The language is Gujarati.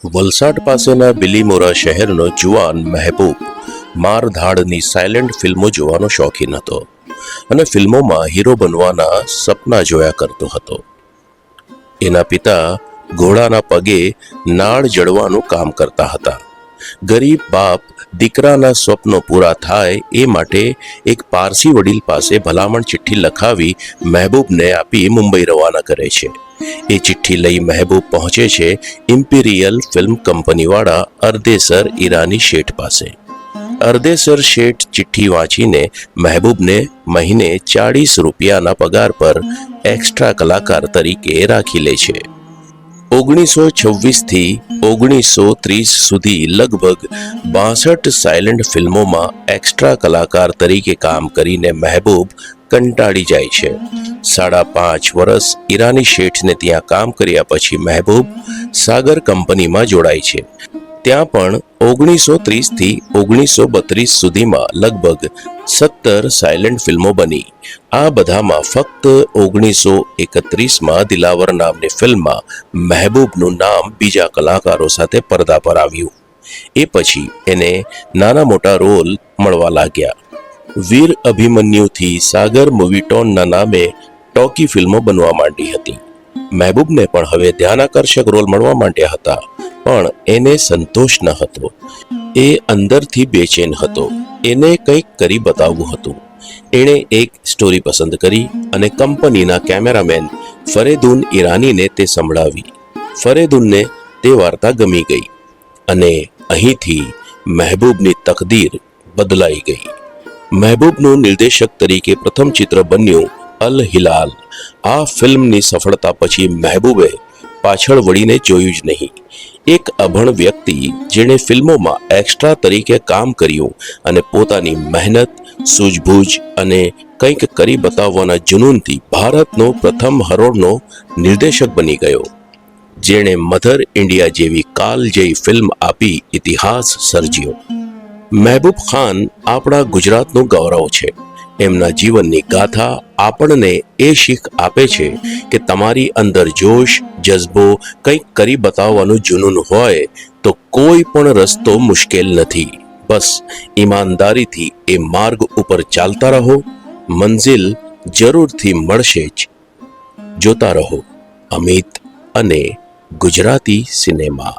વલસાડ પાસેના બિલીમોરા શહેરનો જુવાન મહેબૂબ મારધાડની સાયલેન્ટ ફિલ્મો જોવાનો શોખીન હતો અને ફિલ્મોમાં હીરો બનવાના સપના જોયા કરતો હતો. એના પિતા ઘોડાના પગે નાળ જડવાનું કામ કરતા હતા. ગરીબ બાપ દીકરાના સ્વપ્નો પૂરા થાય એ માટે એક પારસી વડીલ પાસે ભલામણ ચિઠ્ઠી લખાવી મહેબૂબને આપી મુંબઈ રવાના કરે છે. એ ચિઠ્ઠી લઈ મહેબૂબ પહોંચે છે ઇમ્પિરિયલ ફિલ્મ કંપનીવાળા અરદેસર ઈરાની શેઠ પાસે. અરદેસર શેઠ ચિઠ્ઠી વાંચીને મહેબૂબને મહિને 40 રૂપિયાના પગાર પર એક્સ્ટ્રા કલાકાર તરીકે રાખી લે છે. 1926 થી 1930 સુધી લગભગ 62 સાયલેન્ટ ફિલ્મોમાં એક્સ્ટ્રા કલાકાર તરીકે કામ કરીને મહેબૂબ કંટાળી જાય છે. 5.5 વર્ષ ઈરાની શેઠને ત્યાં કામ કર્યા પછી મહેબૂબ સાગર કંપનીમાં જોડાય છે. ત્યાં પણ 1930 થી 1932 સુધીમાં લગભગ 17 સાયલેન્ટ ફિલ્મો બની. આ બધામાં ફક્ત 1931માં દિલાવર નામની ફિલ્મમાં મહેબૂબનું નામ બીજા કલાકારો સાથે પડદા પર આવ્યું. એ પછી એને નાના મોટા રોલ મળવા લાગ્યા. વીર અભિમન્યુથી સાગર મૂવીટોનના નામે ટોકી ફિલ્મો બનવા માંડી હતી. મહેબૂબને પણ હવે ધ્યાનાકર્ષક રોલ મળવા માંડ્યા હતા, પણ એને સંતોષ ન હતો. એ અંદરથી બેચેન હતો. એને કંઈક કરી બતાવવું હતું. એણે એક સ્ટોરી પસંદ કરી અને કંપનીના કેમેરામેન ફરેદુન ઈરાનીને તે સંભળાવી. ફરેદુનને તે વાર્તા ગમી ગઈ અને અહીંથી મહેબૂબની તકદીર બદલાઈ ગઈ. મહેબૂબનું નિર્દેશક તરીકે પ્રથમ ચિત્ર બન્યું અલ હિલાલ. આ ફિલ્મની સફળતા પછી મહેબૂબે પાછળ વળીને જોયું જ નહીં. એક અભણ વ્યક્તિ જેણે ફિલ્મોમાં એક્સ્ટ્રા તરીકે કામ કર્યું અને પોતાની મહેનત, સૂઝબૂઝ અને કંઈક કરી બતાવવાના જુનૂનથી ભારતનો પ્રથમ હરોળનો નિર્દેશક બની ગયો, જેણે મધર ઇન્ડિયા જેવી કાલજયી ફિલ્મ આપી ઇતિહાસ સર્જ્યો. મહેબૂબ ખાન આપણા ગુજરાતનું ગૌરવ છે. એમના જીવનની ગાથા આપણને એ શીખ આપે છે કે તમારી અંદર જોશ, જજ્બો, કંઈક કરી બતાવવાનું જુનૂન હોય તો કોઈ પણ રસ્તો મુશ્કેલ નથી. બસ ઈમાનદારીથી એ માર્ગ ઉપર ચાલતા રહો, મંઝિલ જરૂરથી મળશે જ. જોતા રહો અમિત અને ગુજરાતી સિનેમા.